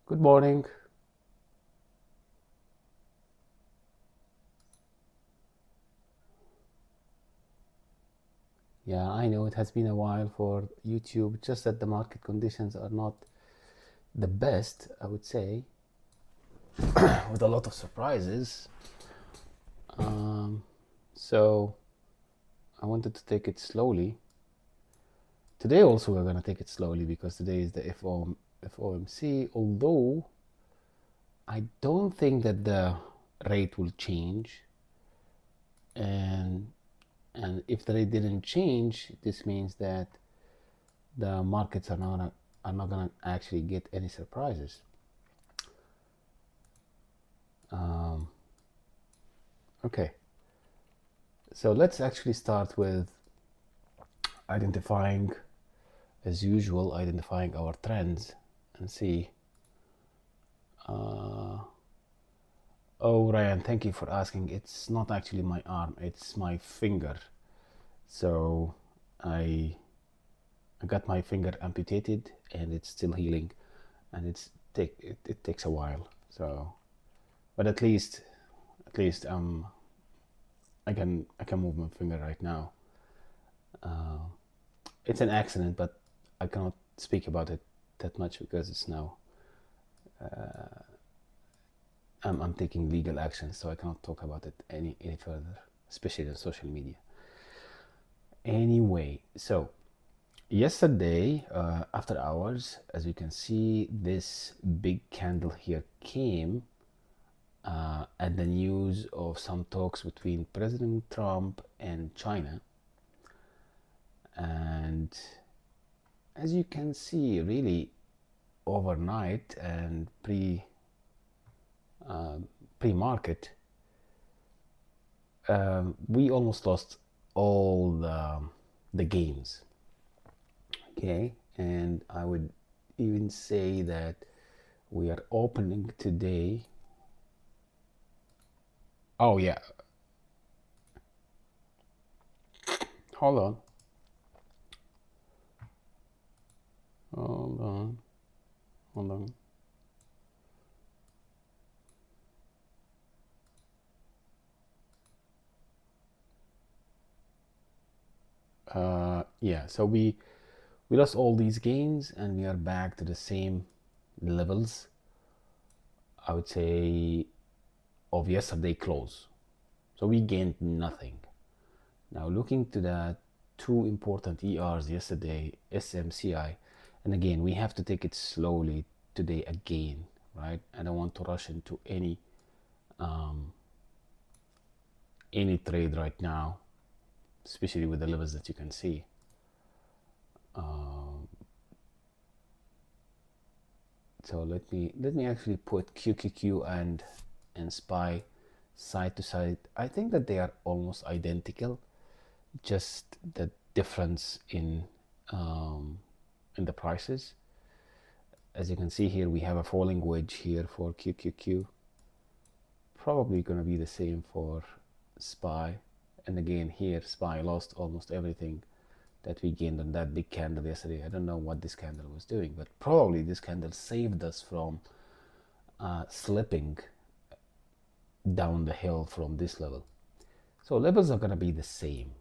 Good morning. Yeah, I know it has been a while for YouTube, just that the market conditions are not the best, I would say, with a lot of surprises. Um, so I wanted to take it slowly. Today also we're going to take it slowly because today is the FOMC, although I don't think that the rate will change. And if the rate didn't change, this means that the markets are not gonna actually get any surprises. Okay, so let's actually start with identifying, as usual, identifying our trends and see. Oh, Ryan, thank you for asking. It's not actually my arm; it's my finger. So I I got my finger amputated, and it's still healing, and it takes a while. So, but at least I can move my finger right now. It's an accident, but I cannot speak about it that much because it's now I'm taking legal action, so I cannot talk about it any further, especially on social media. Anyway, so yesterday after hours, as you can see, this big candle here came at the news of some talks between President Trump and China. And as you can see, really overnight and pre-market, we almost lost all the gains. Okay, and I would even say that we are opening today. Oh yeah, hold on, hold on, hold on. Yeah, so we lost all these gains and we are back to the same levels, I would say, of yesterday close. So we gained nothing. Now looking to the two important ERs yesterday, SMCI, and again we have to take it slowly today again, right? I don't want to rush into any trade right now, especially with the levels that you can see. So let me actually put QQQ and SPY side to side. I think that they are almost identical, just the difference in the prices. As you can see here, we have a falling wedge here for QQQ. Probably going to be the same for SPY. And again, here SPY lost almost everything that we gained on that big candle yesterday. I don't know what this candle was doing, but probably this candle saved us from slipping down the hill from this level. So levels are going to be the same.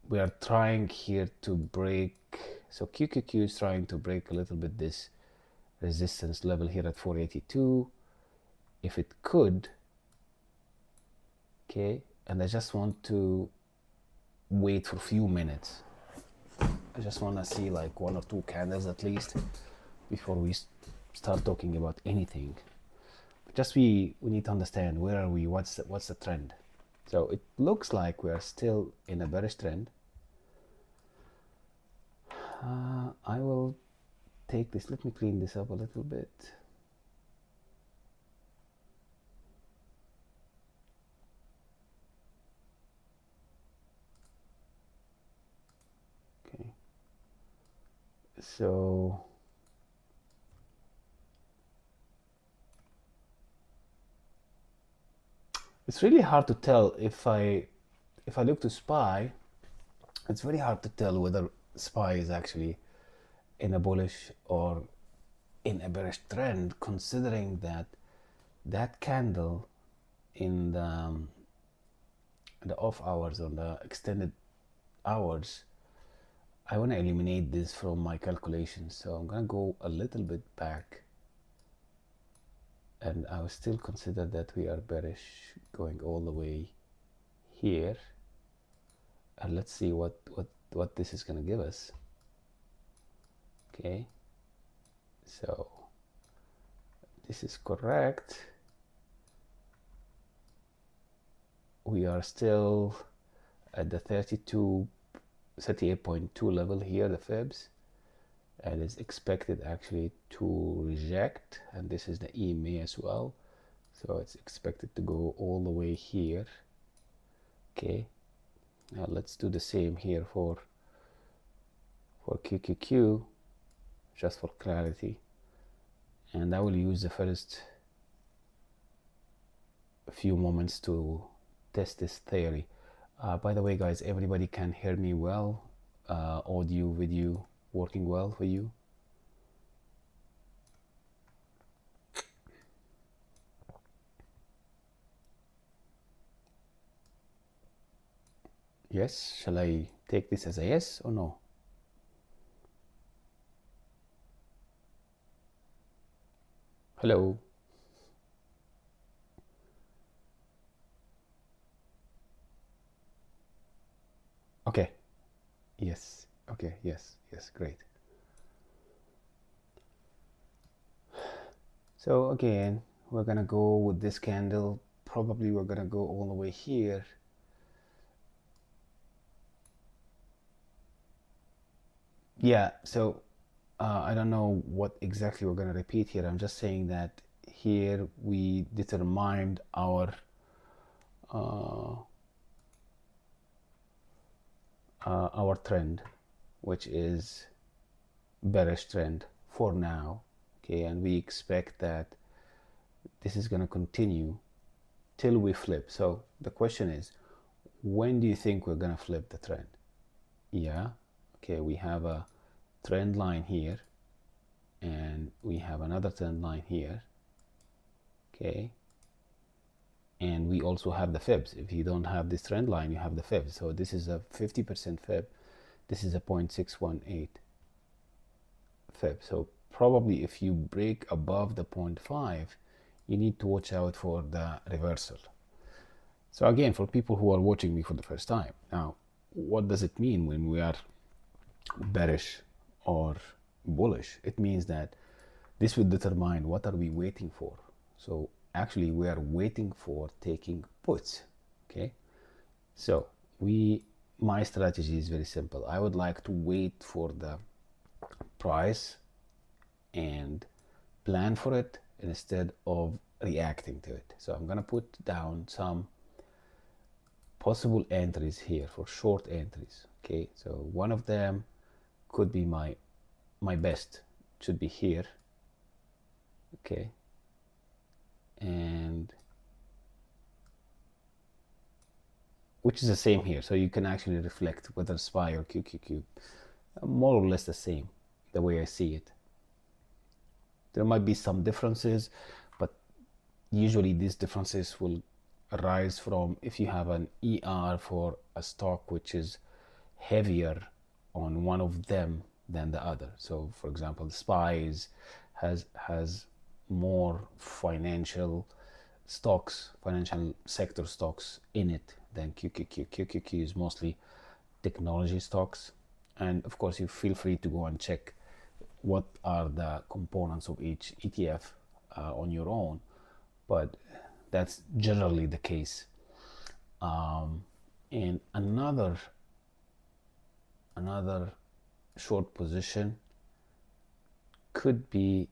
We are trying here to break. So QQQ is trying to break a little bit this resistance level here at 482. If it could, okay, and I just want to wait for a few minutes. I just want to see like one or two candles at least before we start talking about anything. But just we need to understand where are we, what's the trend. So it looks like we are still in a bearish trend. I will take this. Let me clean this up a little bit. Okay. So it's really hard to tell if I look to SPY. it's very hard to tell whether SPY is actually in a bullish or in a bearish trend, considering that that candle in the off hours, on the extended hours, I want to eliminate this from my calculations. So I'm going to go a little bit back, and I will still consider that we are bearish going all the way here. And let's see what this is going to give us. Okay, so this is correct. We are still at the 38.2 level here, the fibs, and it's expected actually to reject, and this is the EMA as well, so it's expected to go all the way here. Okay, now let's do the same here for QQQ, just for clarity, and I will use the first few moments to test this theory. By the way, guys, everybody can hear me well? Audio, video working well for you? Yes? Shall I take this as a yes or no? Hello? Okay. Yes. Okay. Yes. Yes. Great. So again, we're gonna go with this candle. Probably we're gonna go all the way here. Yeah. So I don't know what exactly we're gonna repeat here. I'm just saying that here we determined our trend, which is bearish trend for now. Okay, and we expect that this is going to continue till we flip. So the question is, when do you think we're going to flip the trend? Yeah, okay, we have a trend line here, and we have another trend line here. Okay, and we also have the fibs. If you don't have this trend line, you have the fibs. So this is a 50% fib, this is a 0.618 fib. So probably if you break above the 0.5, you need to watch out for the reversal. So again, for people who are watching me for the first time, now what does it mean when we are bearish or bullish? It means that this will determine what are we waiting for. So actually we are waiting for taking puts. Okay, so my strategy is very simple. I would like to wait for the price and plan for it instead of reacting to it. So I'm gonna put down some possible entries here for short entries. Okay, so one of them could be my best, should be here. Okay, and which is the same here, so you can actually reflect whether SPY or QQQ, more or less the same, the way I see it. There might be some differences, but usually these differences will arise from if you have an ER for a stock which is heavier on one of them than the other. So for example, SPY has more financial stocks, financial sector stocks in it than QQQ. QQQ is mostly technology stocks, and of course you feel free to go and check what are the components of each ETF on your own, but that's generally the case. And another short position could be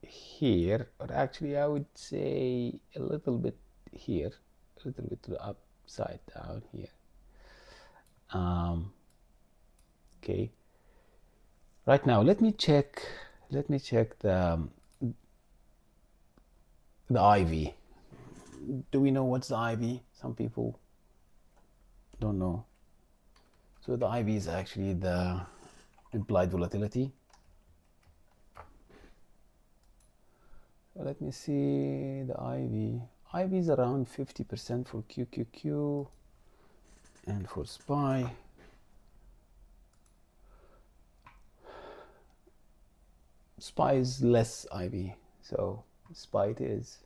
here, or actually I would say a little bit here, a little bit to the upside down here. Okay, right now let me check the IV. Do we know what's the IV? Some people don't know. So the IV is actually the implied volatility. So let me see the IV. IV is around 50% for QQQ, and for SPY, SPY is less IV, so SPY it is.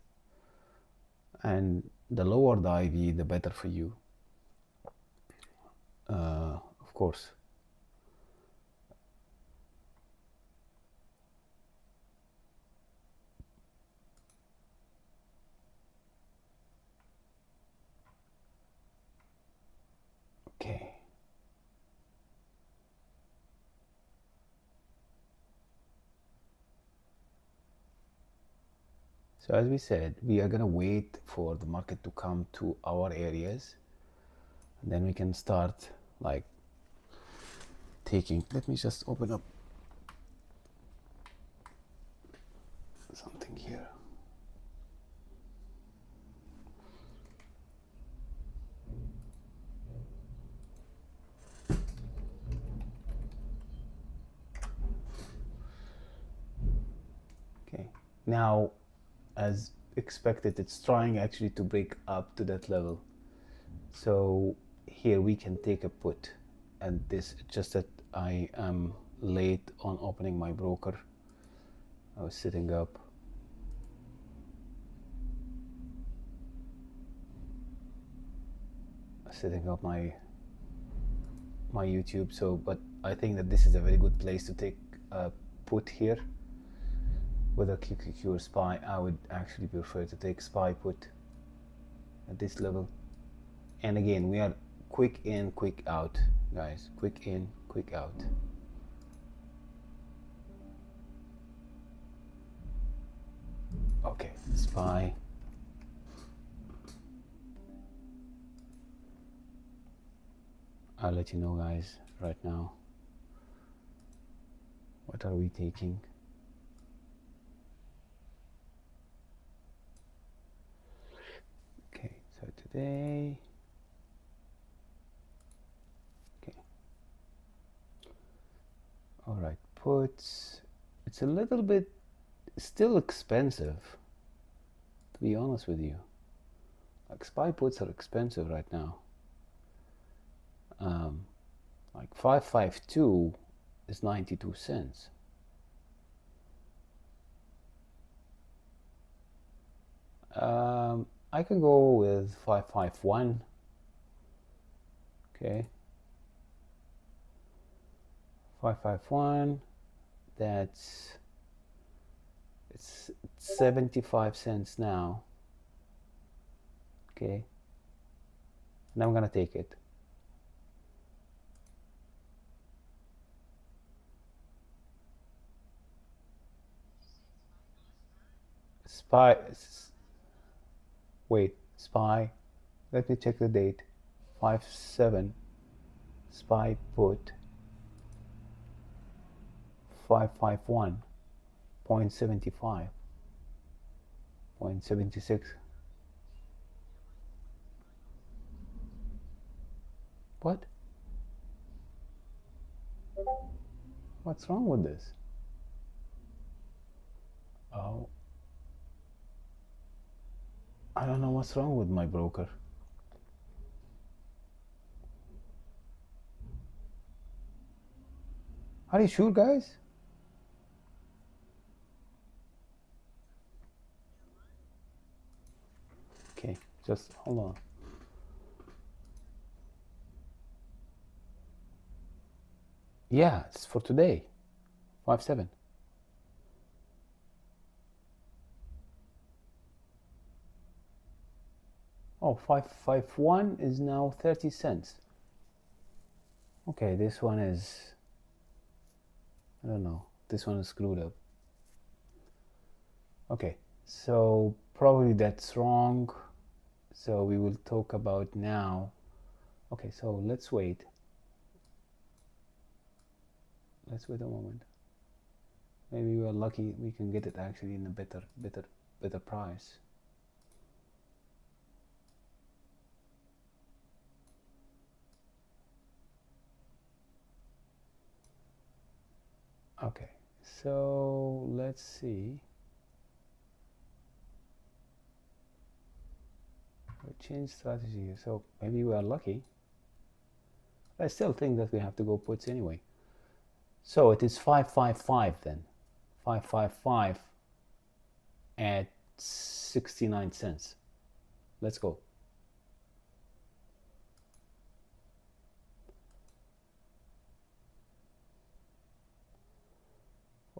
And the lower the IV, the better for you, of course. Okay. So as we said, we are gonna wait for the market to come to our areas, and then we can start like taking. Let me just open up something here. Okay, now as expected, it's trying actually to break up to that level. So here we can take a put, and this just that I am late on opening my broker. I was setting up my YouTube. So, but I think that this is a very good place to take a put here. Whether QQQ or SPY, I would actually prefer to take SPY put at this level. And again, we are quick in, quick out, guys. Quick in, quick out. Okay, SPY. I'll let you know, guys, right now. What are we taking? Okay, so today, okay. All right, puts. It's a little bit still expensive, to be honest with you. Like SPY puts are expensive right now. Like 552 is 92 cents. I can go with 551. Okay. 551. That's it's 75 cents now. Okay. And I'm gonna take it. SPY. Wait, SPY. Let me check the date. 5/7. SPY put 551.75. 0.76. What? What's wrong with this? Oh, I don't know what's wrong with my broker. Are you sure, guys? Okay, just hold on. Yeah, it's for today. 5/7. Oh, 551 is now 30 cents. Okay, this one is, I don't know, this one is screwed up. Okay, so probably that's wrong. So we will talk about now. Okay, so let's wait. Let's wait a moment. Maybe we are lucky we can get it actually in a better price. Okay, so let's see. We change strategy here, so maybe we are lucky. I still think that we have to go puts anyway. So it is 555 then. 555 at 69 cents. Let's go.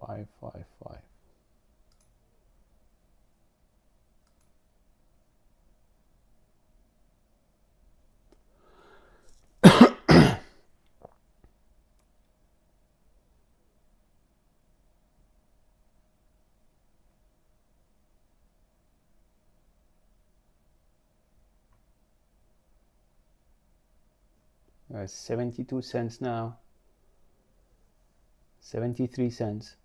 Five, five, five. We're at 72 cents now. 73 cents.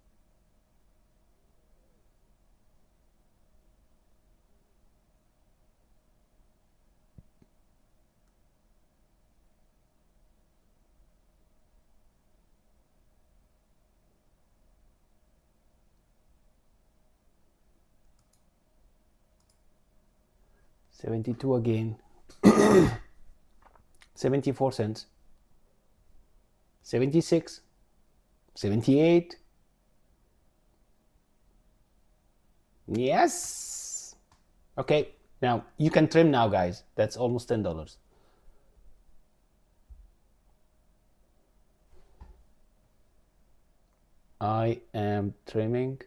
$72 again. 74 cents. 76. 78. Yes. Okay, now you can trim now, guys. That's almost $10. I am trimming.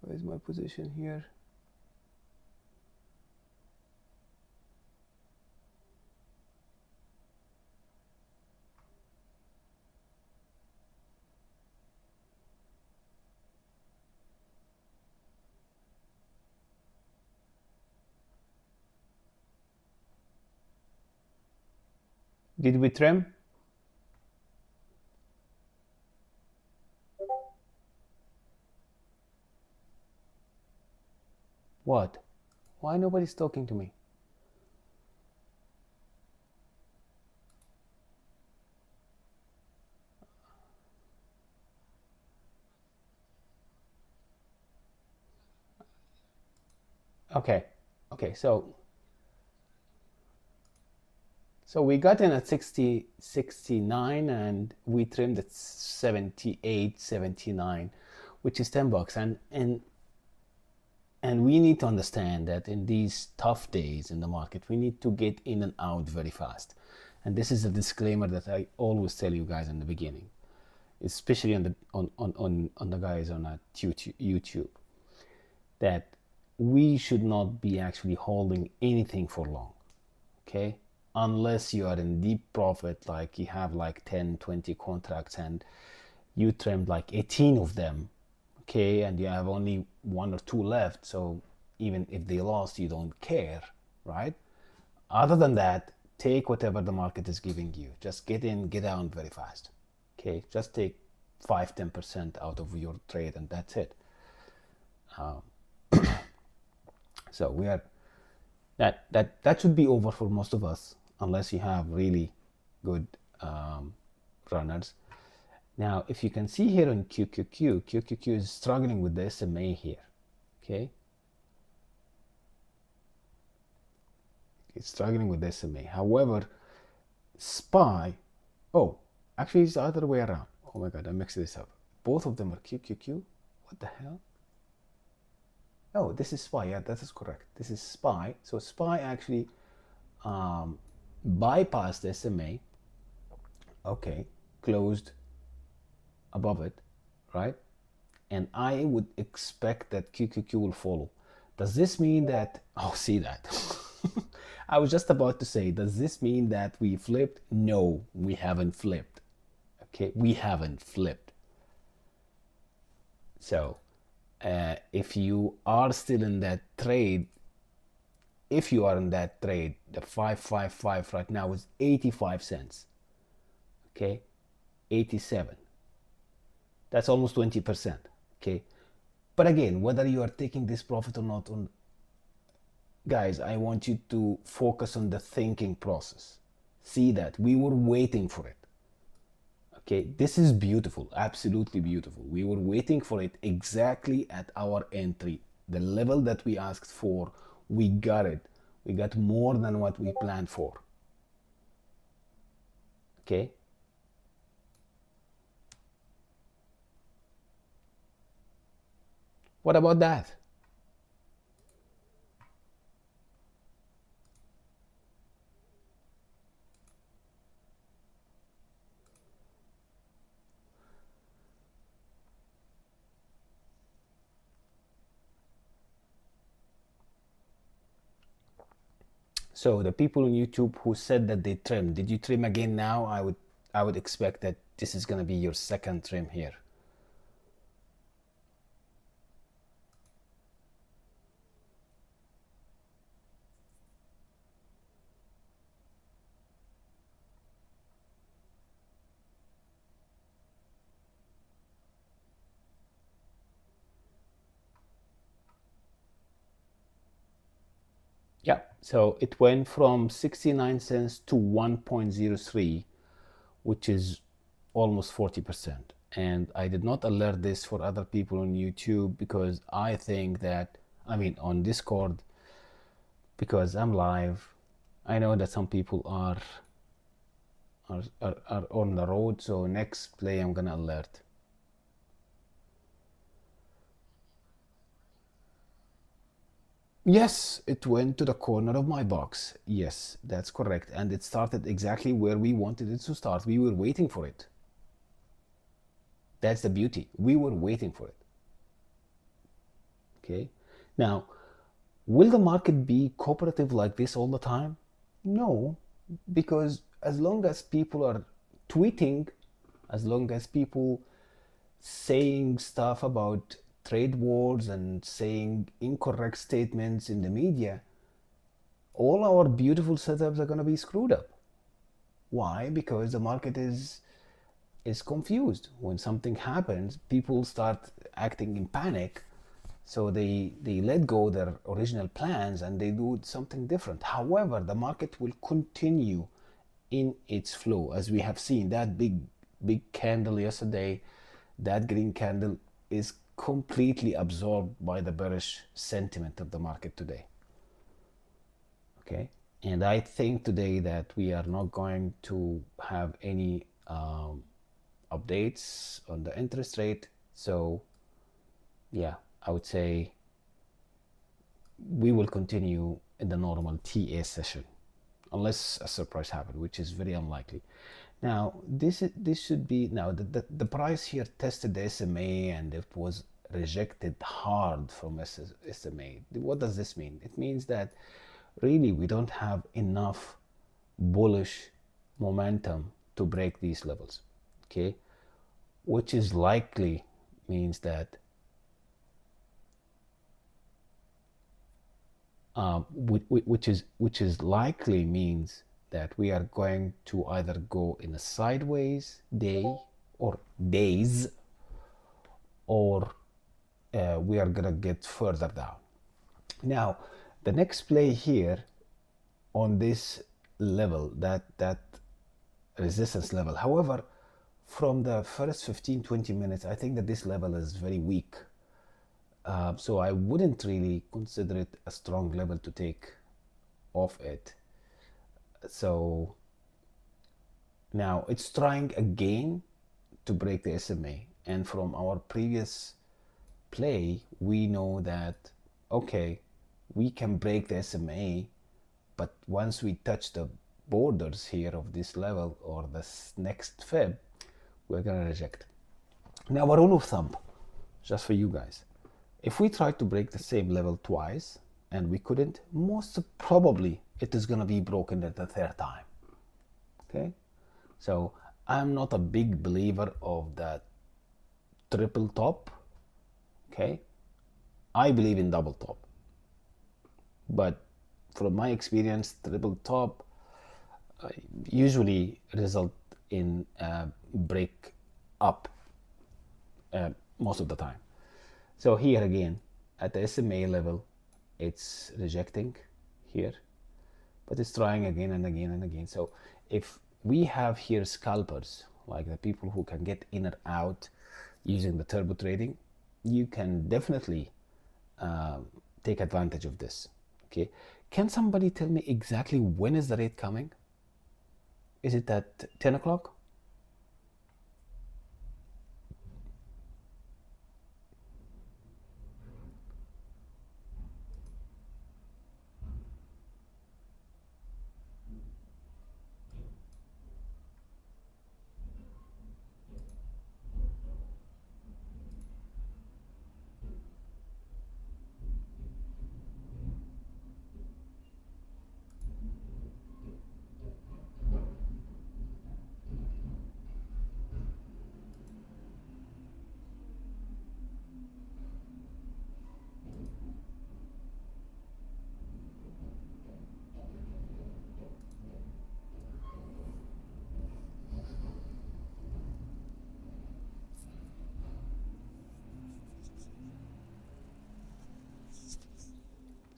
Where's my position here? Did we trim? What? Why nobody's talking to me? Okay. Okay, so we got in at 60, 69 and we trimmed at 78, 79, which is $10. And we need to understand that in these tough days in the market, we need to get in and out very fast. And this is a disclaimer that I always tell you guys in the beginning, especially on the guys on YouTube, that we should not be actually holding anything for long, okay? Unless you are in deep profit, like you have like 10, 20 contracts and you trimmed like 18 of them, okay, and you have only 1 or 2 left, so even if they lost, you don't care, right? Other than that, take whatever the market is giving you. Just get in, get out very fast, okay? Just take 5-10% out of your trade and that's it. So we are that should be over for most of us, unless you have really good runners. Now, if you can see here on QQQ is struggling with the SMA here, okay? It's struggling with the SMA. However, SPY, oh, actually it's the other way around. Oh my God, I mixed this up. Both of them are QQQ. What the hell? Oh, this is SPY. Yeah, that is correct. This is SPY. So SPY actually bypassed SMA. Okay, closed above it, right? And I would expect that QQQ will follow. Does this mean that, oh, see that? I was just about to say, does this mean that we flipped? No, we haven't flipped. Okay, we haven't flipped. So if you are still in that trade, if you are in that trade, the 555 right now is 85 cents. Okay, 87. That's almost 20%. Okay, but again, whether you are taking this profit or not, guys, I want you to focus on the thinking process. See that we were waiting for it. Okay, this is beautiful, absolutely beautiful. We were waiting for it exactly at our entry. The level that we asked for, we got it. We got more than what we planned for. Okay. What about that? So the people on YouTube who said that they trimmed, did you trim again now? I would expect that this is gonna be your second trim here. Yeah, so it went from 69 cents to 1.03, which is almost 40%. And I did not alert this for other people on YouTube because I think that, I mean, on Discord, because I'm live, I know that some people are on the road. So next play, I'm gonna alert. Yes, it went to the corner of my box. Yes, that's correct. And it started exactly where we wanted it to start. We were waiting for it. That's the beauty. We were waiting for it. Okay. Now, will the market be cooperative like this all the time? No, because as long as people are tweeting, as long as people saying stuff about trade wars and saying incorrect statements in the media, all our beautiful setups are going to be screwed up. Why? Because the market is confused. When something happens, people start acting in panic, so they let go their original plans and they do something different. However, the market will continue in its flow, as we have seen that big candle yesterday. That green candle is completely absorbed by the bearish sentiment of the market today. Okay, and I think today that we are not going to have any updates on the interest rate. So yeah, I would say we will continue in the normal TA session unless a surprise happens, which is very unlikely. Now this should be, now the price here tested the SMA and it was rejected hard from SMA. What does this mean? It means that really we don't have enough bullish momentum to break these levels. Okay, which is likely means that which is likely means that we are going to either go in a sideways day or days, or we are gonna get further down. Now, the next play here on this level, that resistance level. However, from the first 15-20 minutes, I think that this level is very weak. So I wouldn't really consider it a strong level to take off it. So now it's trying again to break the SMA. And from our previous play, we know that, okay, we can break the SMA, but once we touch the borders here of this level or this next fib, we're gonna reject. Now, a rule of thumb, just for you guys. If we try to break the same level twice and we couldn't, most probably it is gonna be broken at the third time. Okay, so I'm not a big believer of that triple top. Okay, I believe in double top, but from my experience, triple top usually result in break up most of the time. So here again, at the SMA level, it's rejecting here, but it's trying again and again and again. So if we have here scalpers like the people who can get in or out using the turbo trading, you can definitely take advantage of this. Okay, can somebody tell me exactly when is the rate coming? Is it at 10 o'clock?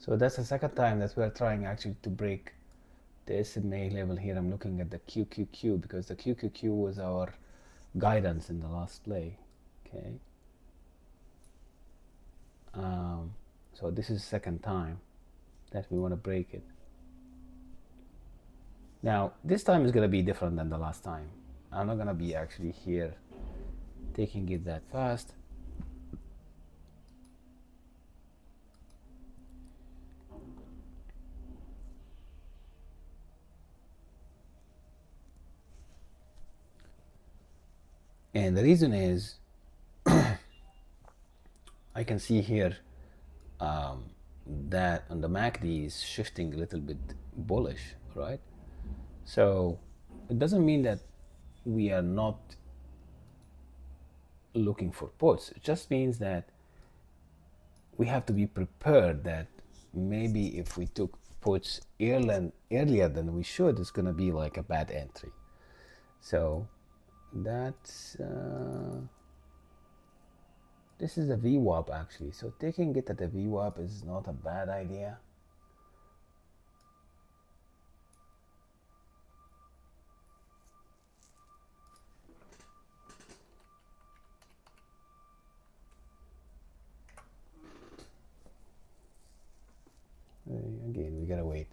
So that's the second time that we're trying actually to break the SMA level here. I'm looking at the QQQ because the QQQ was our guidance in the last play. Okay. So this is the second time that we want to break it. Now, this time is going to be different than the last time. I'm not going to be actually here taking it that fast. And the reason is I can see here that on the MACD is shifting a little bit bullish, right? So it doesn't mean that we are not looking for puts. It just means that we have to be prepared that maybe if we took puts earlier than we should, it's going to be like a bad entry. So that's this is a VWAP actually. So taking it at a VWAP is not a bad idea. Again, we gotta wait.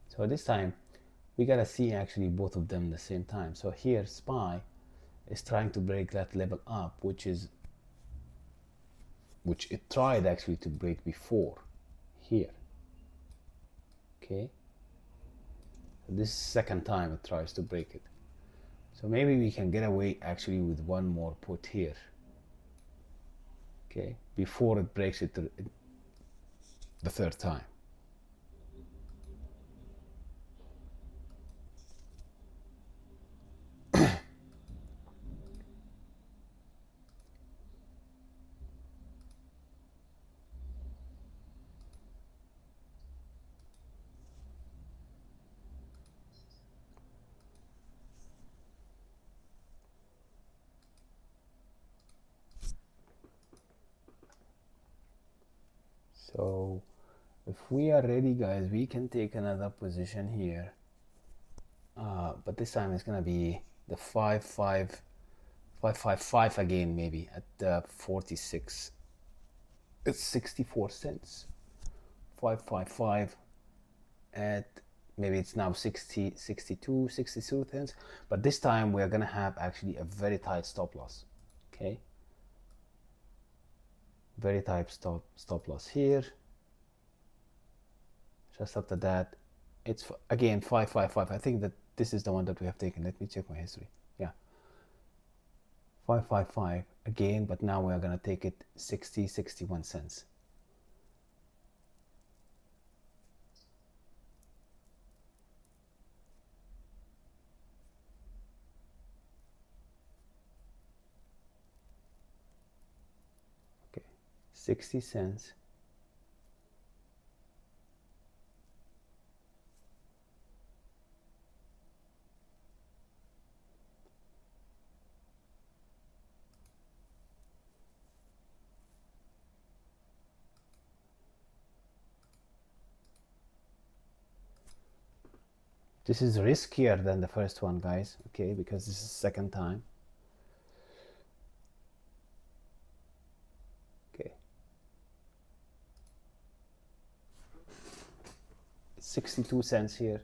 So this time we gotta see actually both of them at the same time. So here SPY is trying to break that level up, which it tried actually to break before here. Okay, so this second time it tries to break it. So maybe we can get away actually with one more put here. Okay, before it breaks it the third time. So if we are ready, guys, we can take another position here. But this time it's gonna be the 555 again, maybe at 46. It's 64 cents. 555 at maybe it's now 60, 62, 62 cents. But this time we're gonna have actually a very tight stop loss. Okay. Very tight stop loss here. Just after that, it's again 555. I think that this is the one that we have taken. Let me check my history. Yeah, 555 again, but now we are gonna take it 60, 61 cents. Okay, 60 cents. This is riskier than the first one, guys, okay, because this is the second time. Okay. 62 cents here.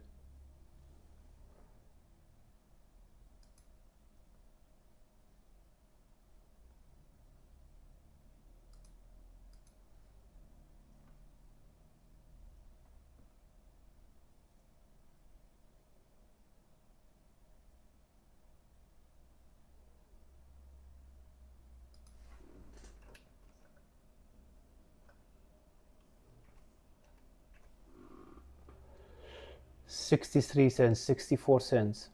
$0.63, 64 cents,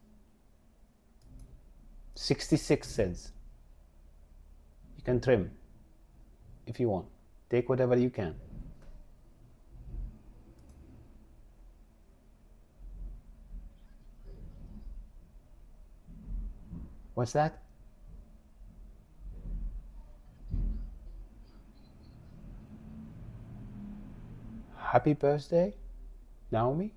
66 cents. You can trim if you want. Take whatever you can. What's that? Happy birthday, Naomi?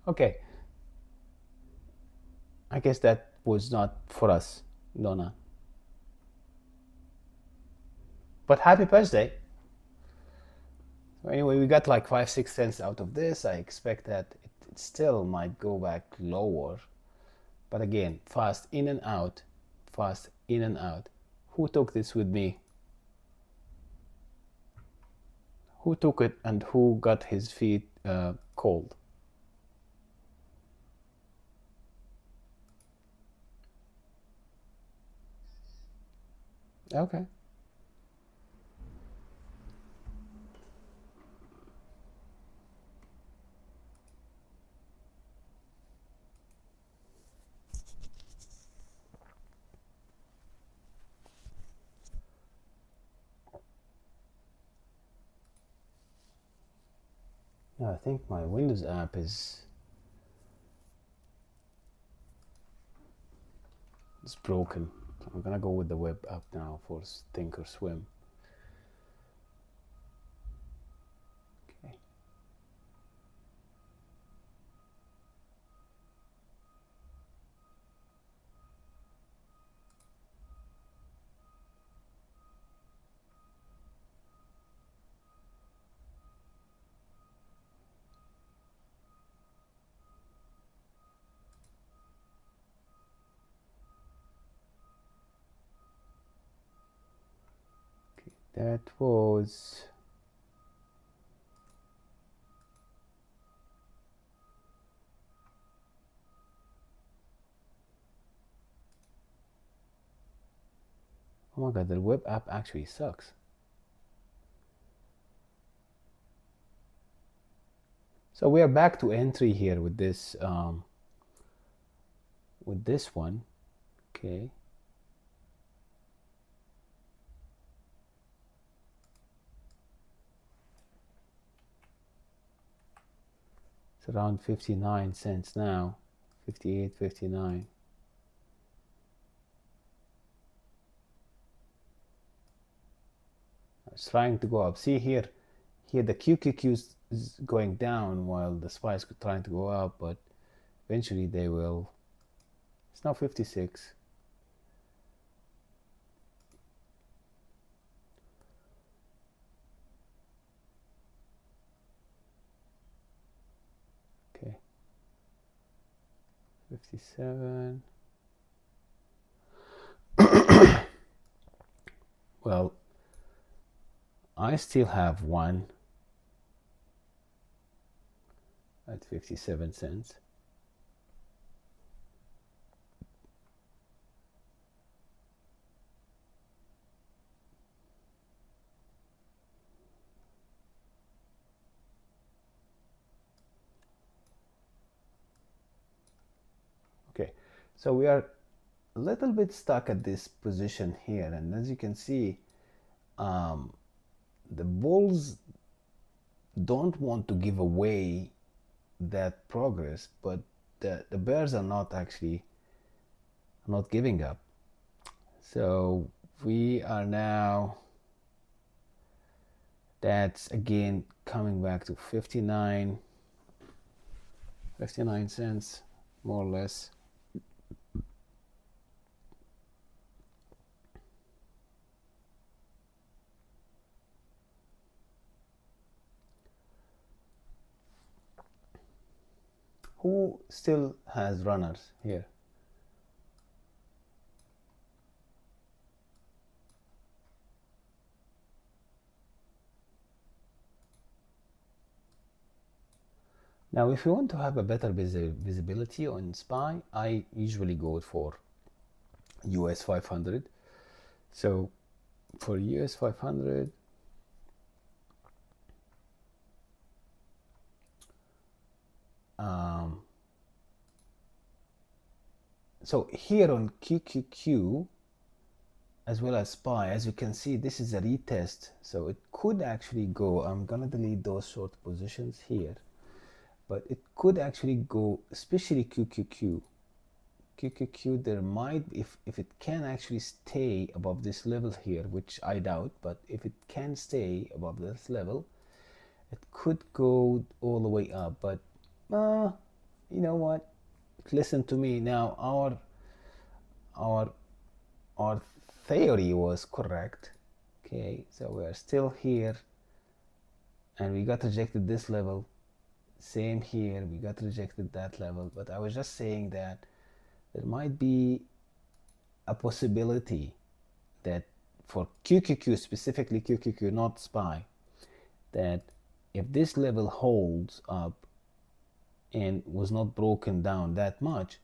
Okay. I guess that was not for us, Donna. But happy birthday. So anyway, we got like 5-6 cents out of this. I expect that it still might go back lower. But again, fast in and out, fast in and out. Who took this with me? Who took it and who got his feet cold? Okay. Yeah, I think my Windows app is broken. So I'm gonna go with the web app now for Thinkorswim. Okay. That was oh my god, the web app actually sucks. So we are back to entry here with this one. Okay. It's around 59 cents now. 58, 59. It's trying to go up. See here the QQQ is going down while the SPY is trying to go up, but eventually they will. It's now 56. Okay. 57. Well, I still have one at 57 cents. Okay, so we are a little bit stuck at this position here, and as you can see, the bulls don't want to give away that progress, but the bears are not actually not giving up. So we are now, that's again coming back to 59 cents, more or less. Who still has runners here? Now, if you want to have a better visibility on SPY, I usually go for US 500. So for US 500, so here on QQQ as well as SPY, as you can see, this is a retest. So it could actually go, I'm gonna delete those short positions here, but it could actually go, especially QQQ. QQQ, there might, if it can actually stay above this level here, which I doubt, but if it can stay above this level, it could go all the way up. But you know what, listen to me now. Our theory was correct. Okay, so we are still here and we got rejected this level. Same here, we got rejected that level. But I was just saying that there might be a possibility that for QQQ, specifically QQQ, not SPY, that if this level holds up and was not broken down that much,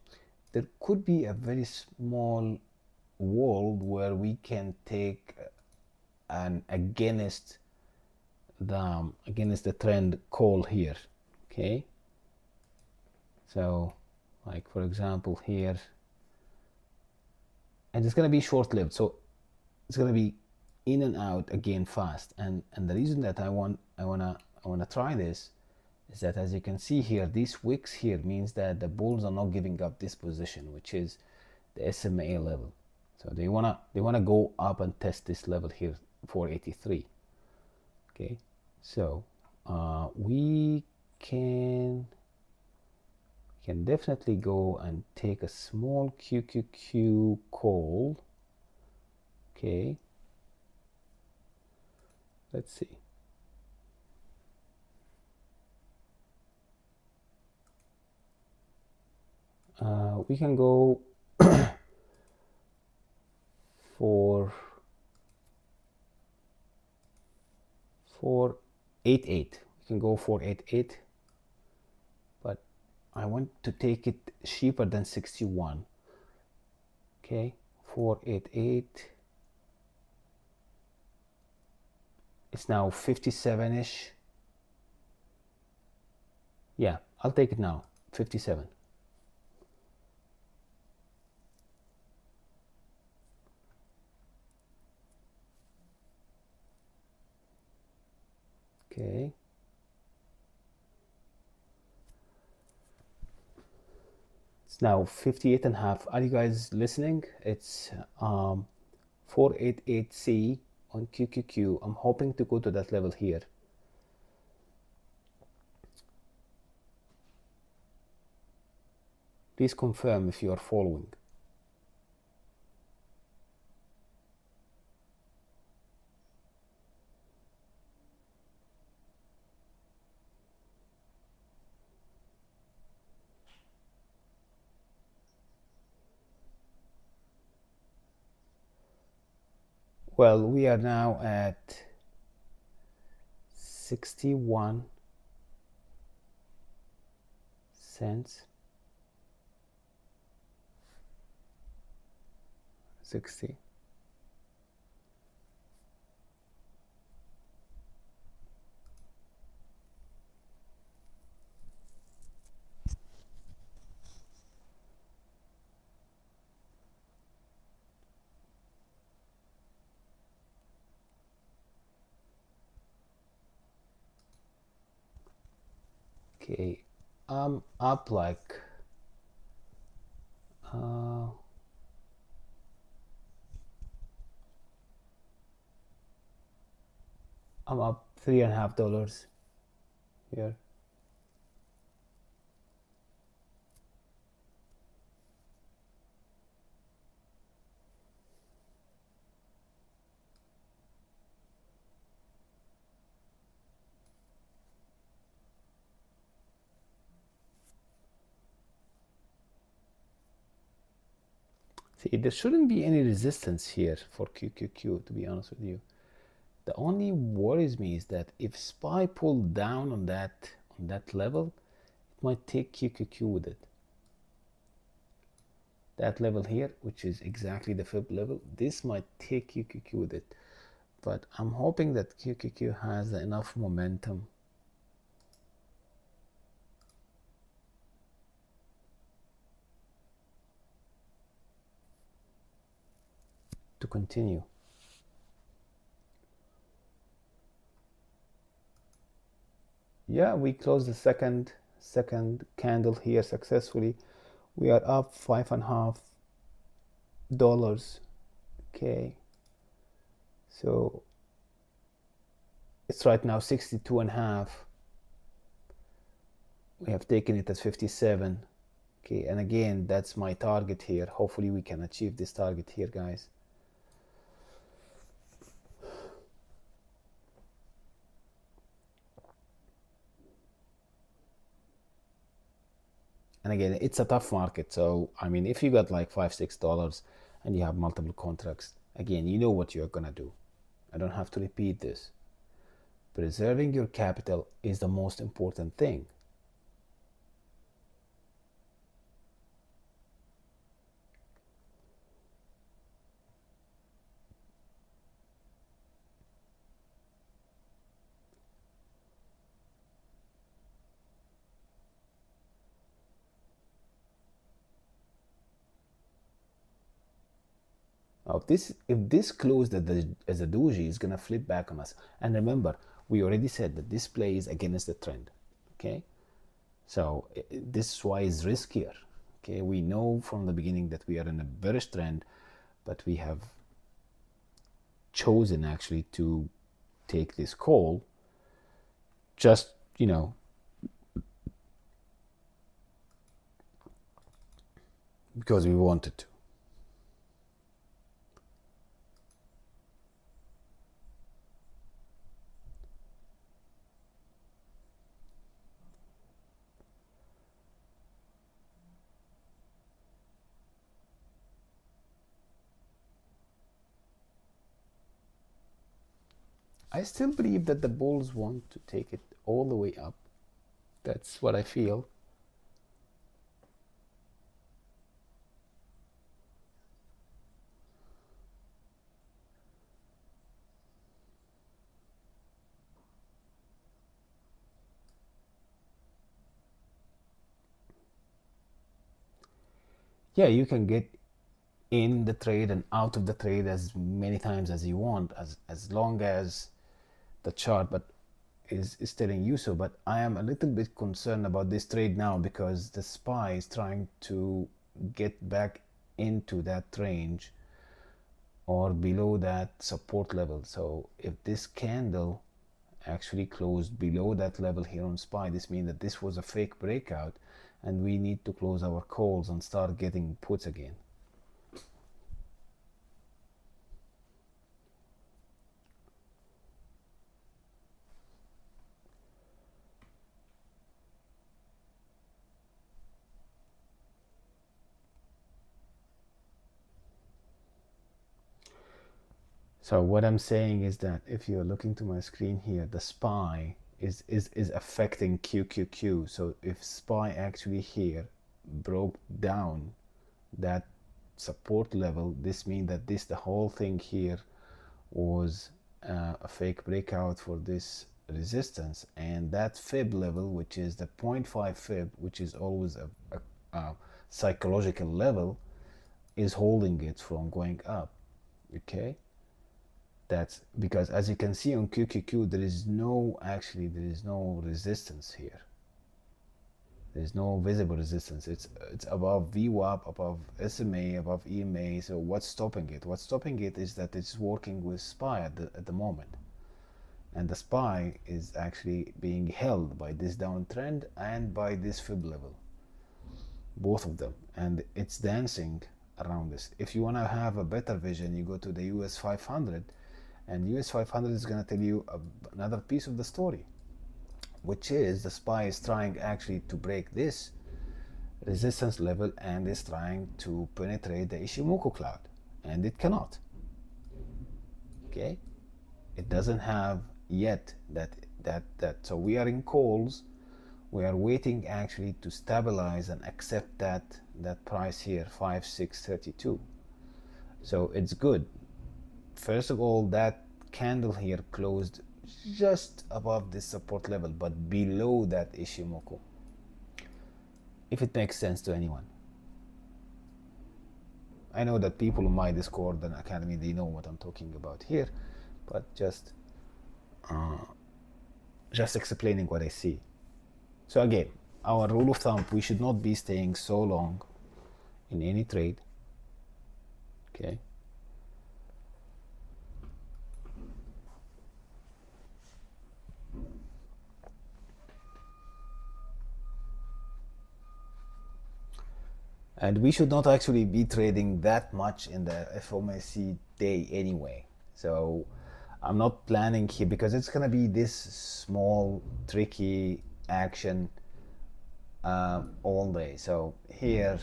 there could be a very small world where we can take an against the trend call here. Okay, so like for example here, and it's going to be short-lived, so it's going to be in and out again fast. And the reason that I wanna try this is that, as you can see here, these wicks here means that the bulls are not giving up this position, which is the SMA level. So they wanna go up and test this level here, 483. Okay, so we can definitely go and take a small QQQ call. Okay, let's see. We can go for 488. We can go 488, but I want to take it cheaper than 61. Okay, 488. It's now 57-ish. Yeah, I'll take it now, 57. Okay. It's now 58 and a half. Are you guys listening? It's 488C on QQQ. I'm hoping to go to that level here. Please confirm if you are following. Well, we are now at 61 cents. 60. Okay, I'm up like I'm up $3.50 here. See, there shouldn't be any resistance here for QQQ, to be honest with you. The only worries me is that if SPY pulled down on that level, it might take QQQ with it. That level here, which is exactly the fib level, this might take QQQ with it. But I'm hoping that QQQ has enough momentum to continue. Yeah, we closed the second candle here successfully. We are up $5.50. Okay, so it's right now 62.5. We have taken it as 57. Okay, and again, that's my target here. Hopefully we can achieve this target here, guys. And again, it's a tough market. So, I mean, if you got like $5, $6 and you have multiple contracts, again, you know what you're gonna do. I don't have to repeat this. Preserving your capital is the most important thing. Now, if this closed as a doji, it's gonna flip back on us. And remember, we already said that this play is against the trend. Okay, so this is why it's riskier. Okay, we know from the beginning that we are in a bearish trend, but we have chosen actually to take this call just, you know, because we wanted to. I still believe that the bulls want to take it all the way up. That's what I feel. Yeah, you can get in the trade and out of the trade as many times as you want, as long as the chart is telling you so. But I am a little bit concerned about this trade now because the SPY is trying to get back into that range or below that support level. So if this candle actually closed below that level here on SPY, this means that this was a fake breakout and we need to close our calls and start getting puts again. So what I'm saying is that if you're looking to my screen here, the SPY is affecting QQQ. So if SPY actually here broke down that support level, this means that the whole thing here was a fake breakout for this resistance, and that fib level, which is the 0.5 fib, which is always a psychological level, is holding it from going up. Okay, that's because, as you can see on QQQ, there is no resistance here. There's no visible resistance. It's above VWAP, above SMA, above EMA. So what's stopping it? What's stopping it is that it's working with SPY at the moment. and the SPY is actually being held by this downtrend and by this fib level, both of them, and it's dancing around this. If you want to have a better vision, you go to the US 500, and US 500 is going to tell you another piece of the story, which is the SPY is trying actually to break this resistance level and is trying to penetrate the Ishimoku cloud, and it cannot. Okay, it doesn't have yet that. So we are in calls. We are waiting actually to stabilize and accept that price here, 5632. So it's good. First of all, that candle here closed just above this support level, but below that Ishimoku, if it makes sense to anyone. I know that people in my Discord and Academy, they know what I'm talking about here, but just explaining what I see. So again, our rule of thumb, we should not be staying so long in any trade. Okay. And we should not actually be trading that much in the FOMC day anyway. So I'm not planning here because it's going to be this small, tricky action all day. So here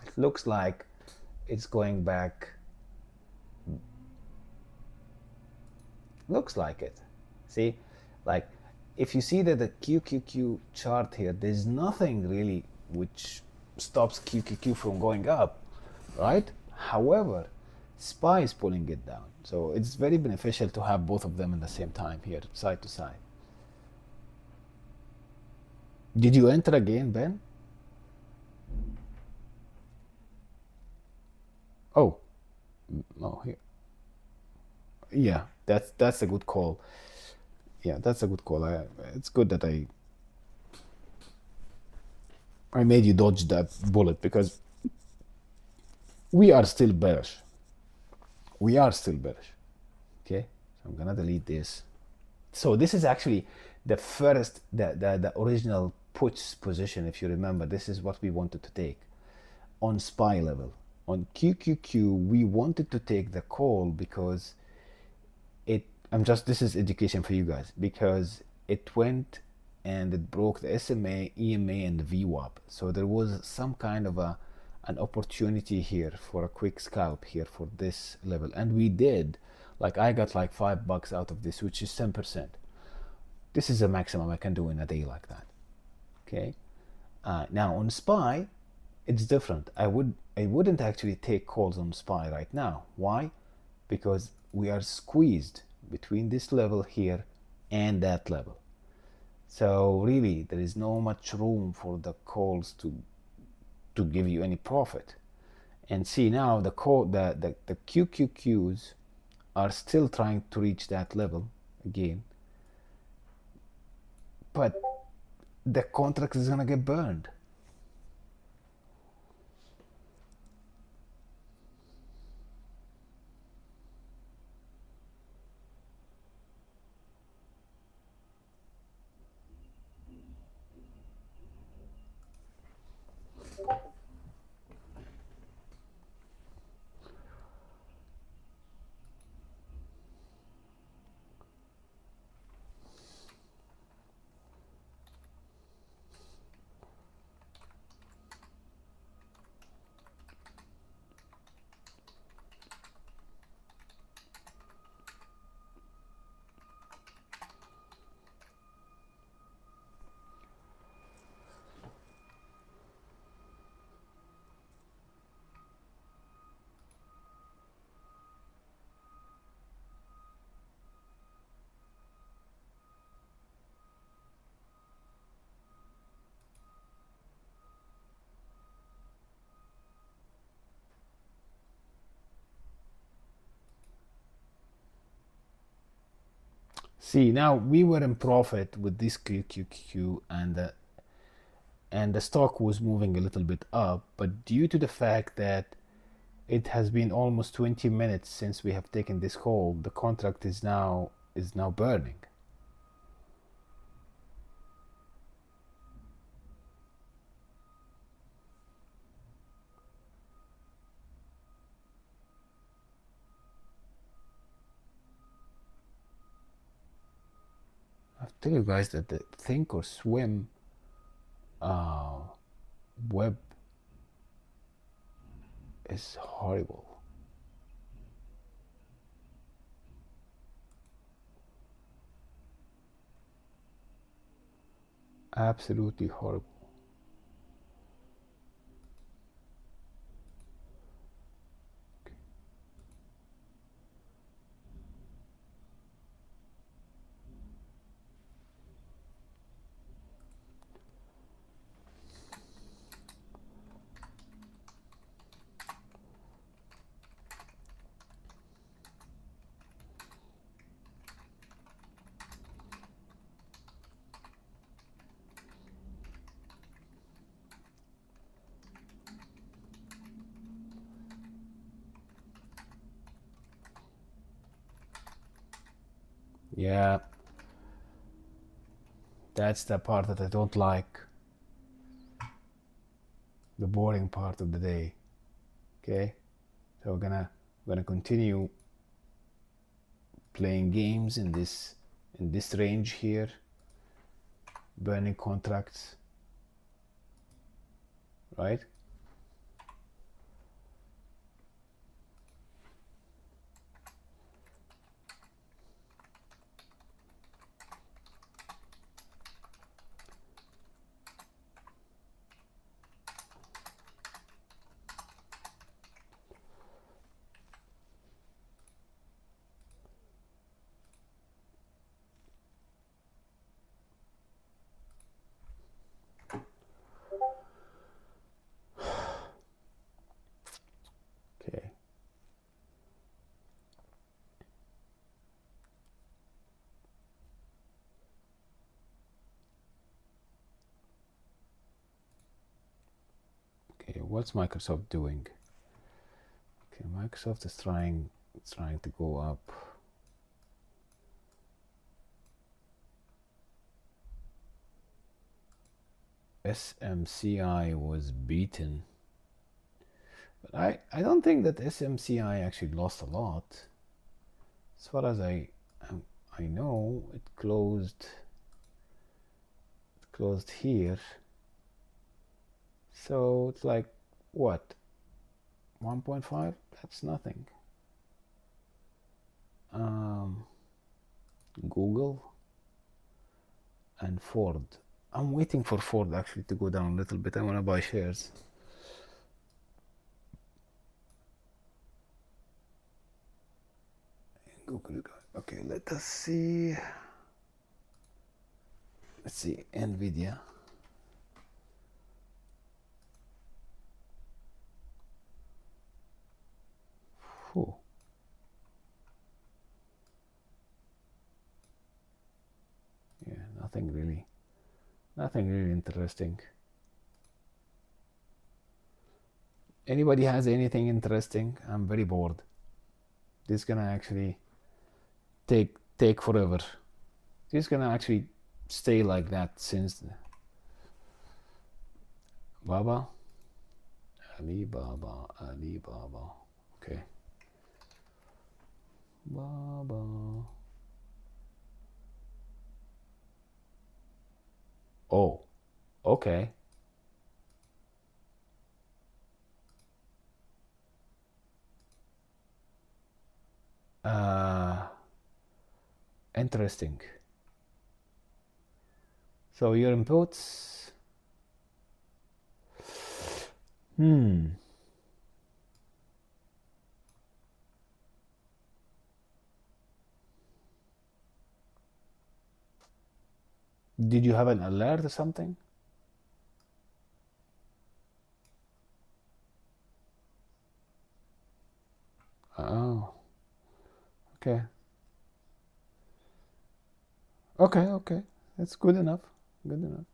it looks like it's going back. Looks like it. See, like if you see that the QQQ chart here, there's nothing really which stops QQQ from going up, right? However, SPY is pulling it down. So it's very beneficial to have both of them in the same time here, side to side. Did you enter again, Ben? Oh, no, here. Yeah, that's a good call. Yeah, that's a good call. It's good that I made you dodge that bullet because we are still bearish. We are still bearish. Okay, so I'm gonna delete this. So this is actually the first, the original puts position. If you remember, this is what we wanted to take on SPY level. On QQQ, we wanted to take the call because this is education for you guys, because it went and it broke the SMA, EMA, and the VWAP. So there was some kind of an opportunity here for a quick scalp here for this level, and we did. Like I got like $5 out of this, which is 10%. This is the maximum I can do in a day like that. Okay. Now on SPY, it's different. I wouldn't actually take calls on SPY right now. Why? Because we are squeezed between this level here and that level. So really, there is no much room for the calls to give you any profit. And see now the QQQs are still trying to reach that level again, but the contract is gonna get burned. See, now we were in profit with this QQQ, and the stock was moving a little bit up, but due to the fact that it has been almost 20 minutes since we have taken this call, the contract is now is now burning. I'll tell you guys that the think or swim web is horrible. Absolutely horrible. Yeah, that's the part that I don't like. The boring part of the day. Okay, so we're gonna continue playing games in this range here, burning contracts, right? Okay. Okay, what's Microsoft doing? Okay, Microsoft is trying to go up. SMCI was beaten, but I don't think that SMCI actually lost a lot. As far as I know, it closed here, so it's like what, 1.5? That's nothing. Google and Ford. I'm waiting for Ford actually to go down a little bit. I want to buy shares. Google. Okay, let us see. Let's see, Nvidia. Whew. Yeah, nothing really interesting. Anybody has anything interesting? I'm very bored. This is gonna actually take forever. This is gonna actually stay like that since Alibaba. Okay. Baba. Oh, okay. Interesting. So your inputs. Did you have an alert or something? Oh, okay. Okay. That's good enough. Good enough.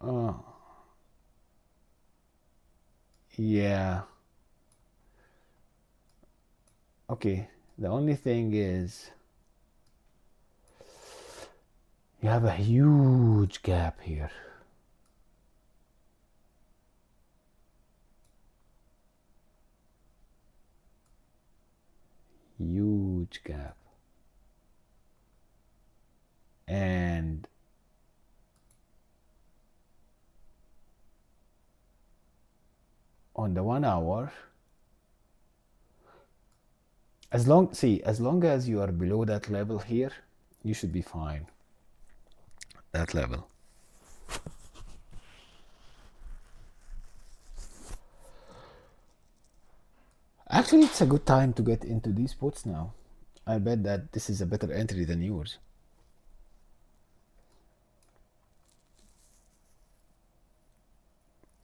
Oh, yeah. Okay. The only thing is you have a huge gap here. Huge gap. And on the 1 hour, as long as you are below that level here, you should be fine. That level. Actually, it's a good time to get into these puts now. I bet that this is a better entry than yours.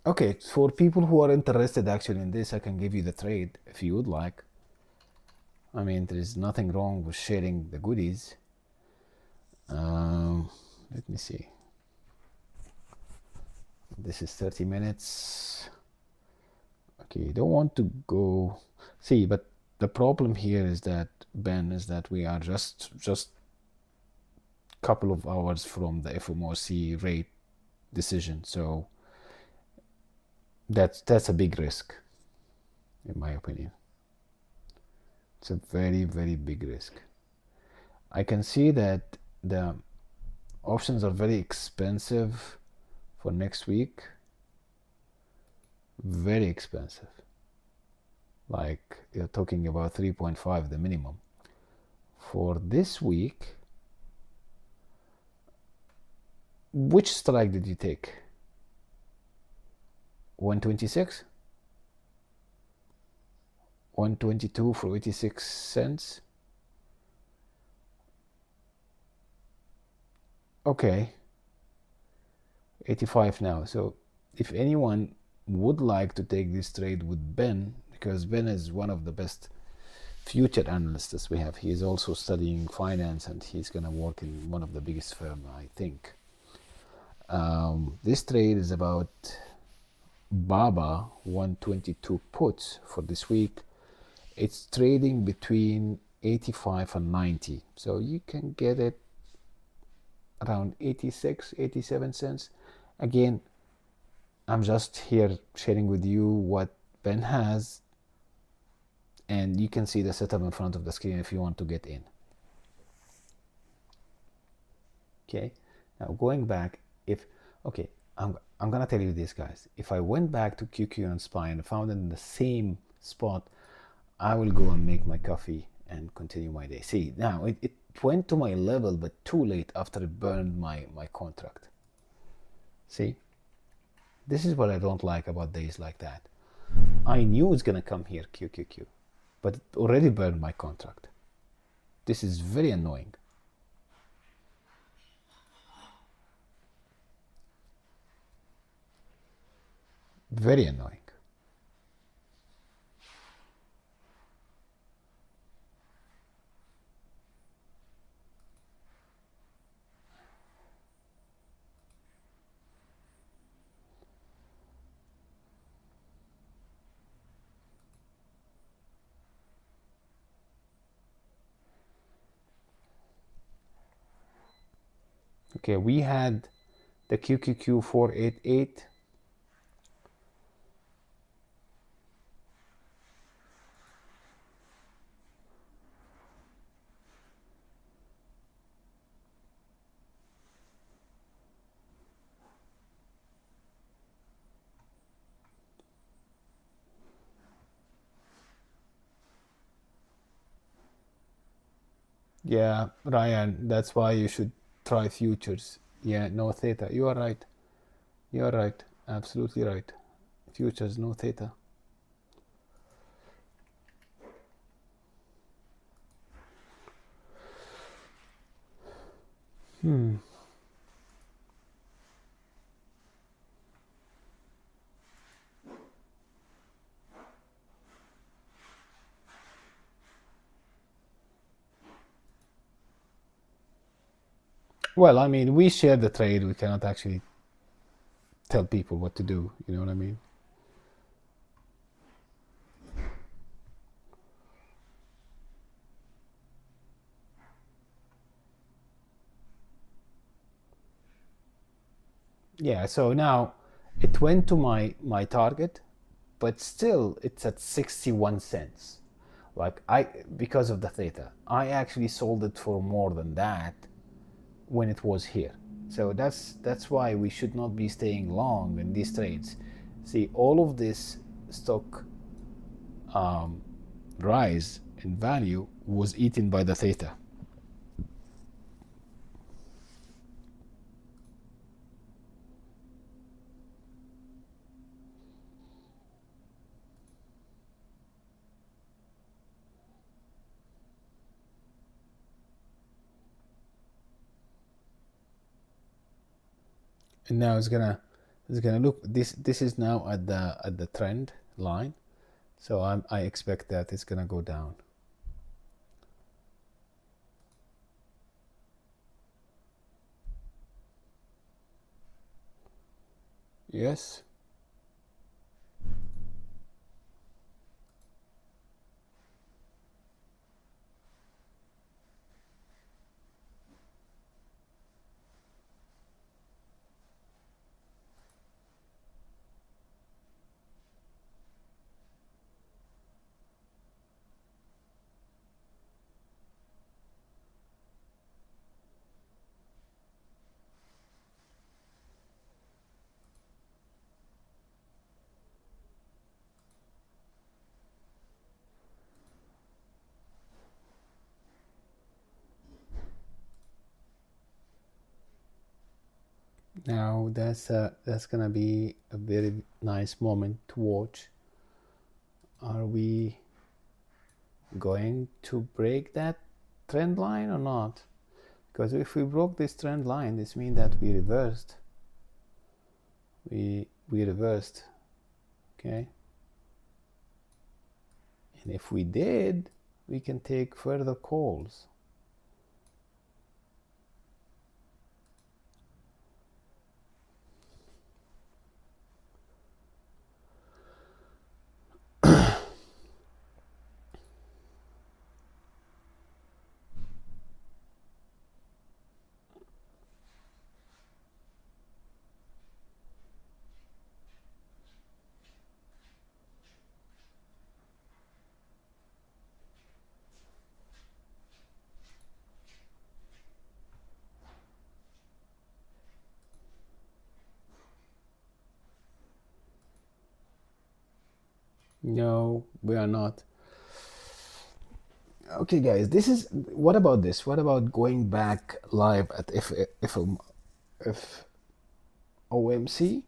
Okay, for people who are interested actually in this, I can give you the trade if you would like. I mean, there is nothing wrong with sharing the goodies. Let me see. This is 30 minutes. Okay, you don't want to go. See, but the problem here is that, Ben, is that we are just couple of hours from the FOMC rate decision. So that's a big risk, in my opinion. It's a very, very big risk. I can see that the options are very expensive for next week. Very expensive. Like you're talking about 3.5 the minimum. For this week, which strike did you take? 126? 122 for 86 cents? Okay. 85 now. So if anyone would like to take this trade with Ben, because Ben is one of the best future analysts we have. He is also studying finance and he's going to work in one of the biggest firms, I think. This trade is about BABA 122 puts for this week. It's trading between 85 and 90. So you can get it around 86, 87 cents. Again, I'm just here sharing with you what Ben has, and you can see the setup in front of the screen if you want to get in. Okay, now going back, I'm gonna tell you this, guys. If I went back to QQ and SPY and found it in the same spot, I will go and make my coffee and continue my day. See, now it went to my level, but too late after it burned my contract. See, this is what I don't like about days like that. I knew it's gonna come here, QQQ, but it already burned my contract. This is very annoying. Very annoying. Okay, we had the QQQ 488. Yeah, Ryan, that's why you should try futures. Yeah, no theta. You are right. You are right. Absolutely right. Futures, no theta. Well, I mean, we share the trade. We cannot actually tell people what to do. You know what I mean? Yeah, so now it went to my target, but still it's at 61 cents. Like because of the theta, I actually sold it for more than that when it was here. So that's why we should not be staying long in these trades. See, all of this stock rise in value was eaten by the theta. And now it's gonna look, this is now at the trend line. So I expect that it's gonna go down. Yes. Now that's gonna be a very nice moment to watch. Are we going to break that trend line or not? Because if we broke this trend line, this means that we reversed. We reversed, okay? And if we did, we can take further calls. No, we are not. Okay, guys, this is, what about this? What about going back live at if OMC?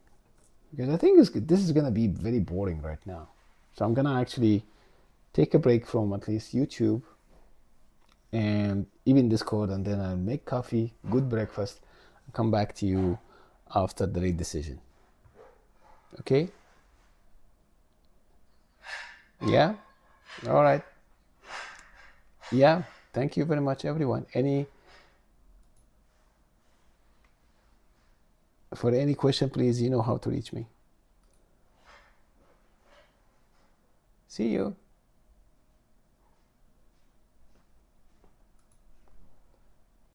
Because I think this is gonna be very boring right now. So I'm gonna actually take a break from at least YouTube and even Discord, and then I'll make coffee, good breakfast, and come back to you after the rate decision. Okay? Yeah? All right. Yeah. Thank you very much, everyone. For any question, please, you know how to reach me. See you.